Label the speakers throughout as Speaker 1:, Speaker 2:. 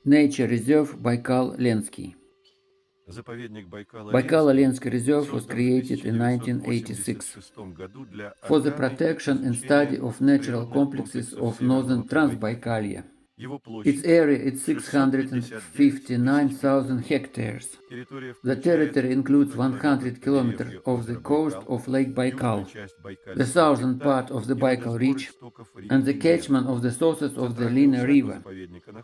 Speaker 1: Nature Reserve Baikal-Lensky. Baikal-Lensky Reserve was created in 1986 for the protection and study of natural complexes of northern Transbaikalia. Its area is 659,000 hectares. The territory includes 100 kilometers of the coast of Lake Baikal, the southern part of the Baikal Ridge, and the catchment of the sources of the Lena River.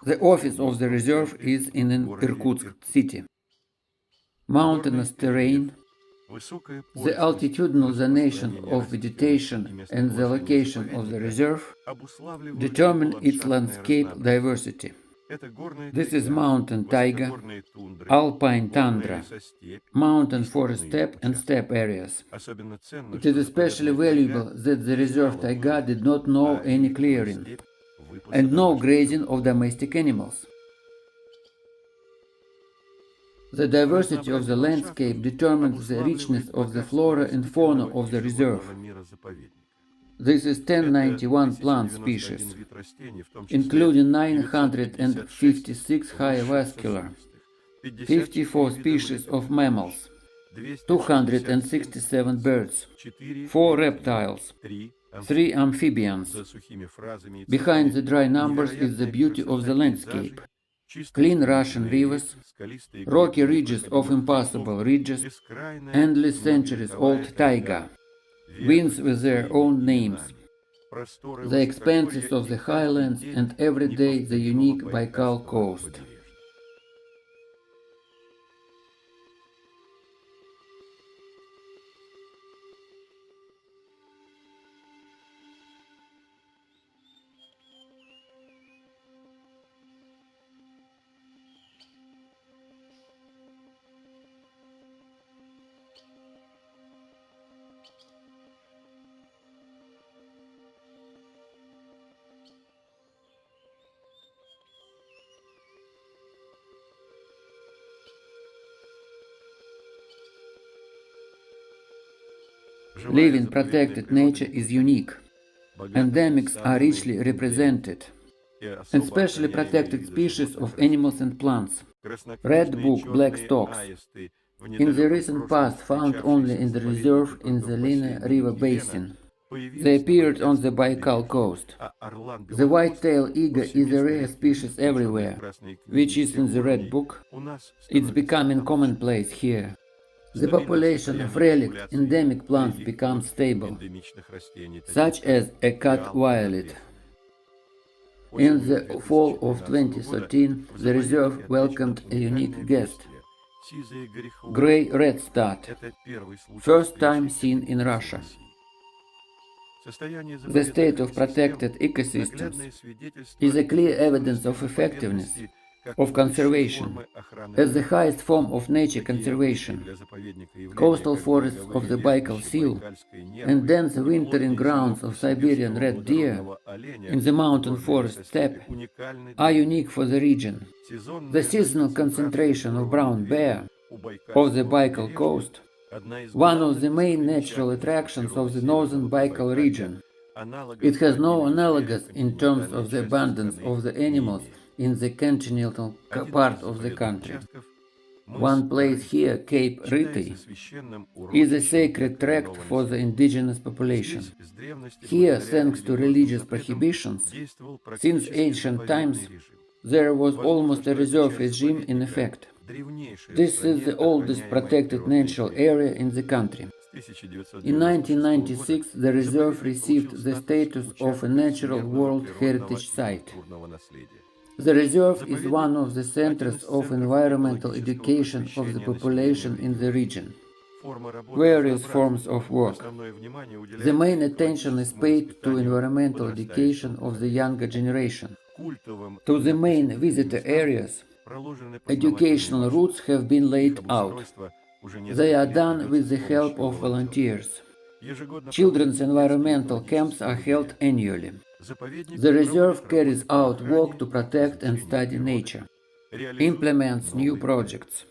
Speaker 1: The office of the reserve is in Irkutsk city. Mountainous terrain, the altitudinal zonation of vegetation and the location of the reserve determine its landscape diversity. This is mountain taiga, alpine tundra, mountain forest steppe and steppe areas. It is especially valuable that the reserve taiga did not know any clearing and no grazing of domestic animals. The diversity of the landscape determines the richness of the flora and fauna of the reserve. This is 1091 plant species, including 956 high-vascular, 54 species of mammals, 267 birds, 4 reptiles, 3 amphibians. Behind the dry numbers is the beauty of the landscape. Clean Russian rivers, rocky ridges of impassable ridges, endless centuries-old taiga, winds with their own names, the expanses of the highlands, and every day the unique Baikal coast. Living protected nature is unique. Endemics are richly represented, and specially protected species of animals and plants. Red book black storks, in the recent past found only in the reserve in the Lena River basin. They appeared on the Baikal coast. The white-tailed eagle is a rare species everywhere, which is in the red book. It's becoming commonplace here. The population of relict endemic plants becomes stable, such as a cat violet. In the fall of 2013, the reserve welcomed a unique guest, gray redstart, first time seen in Russia. The state of protected ecosystems is a clear evidence of effectiveness of conservation as the highest form of nature conservation. Coastal forests of the Baikal seal and dense wintering grounds of Siberian red deer in the mountain forest steppe are unique for the region. The seasonal concentration of brown bear of the Baikal coast, one of the main natural attractions of the northern Baikal region. It has no analogus in terms of the abundance of the animals in the continental part of the country. One place here, Cape Ryti, is a sacred tract for the indigenous population. Here, thanks to religious prohibitions, since ancient times, there was almost a reserve regime in effect. This is the oldest protected natural area in the country. In 1996, the reserve received the status of a Natural World Heritage Site. The reserve is one of the centers of environmental education of the population in the region. Various forms of work. The main attention is paid to environmental education of the younger generation. To the main visitor areas, educational routes have been laid out. They are done with the help of volunteers. Children's environmental camps are held annually. The reserve carries out work to protect and study nature, implements new projects,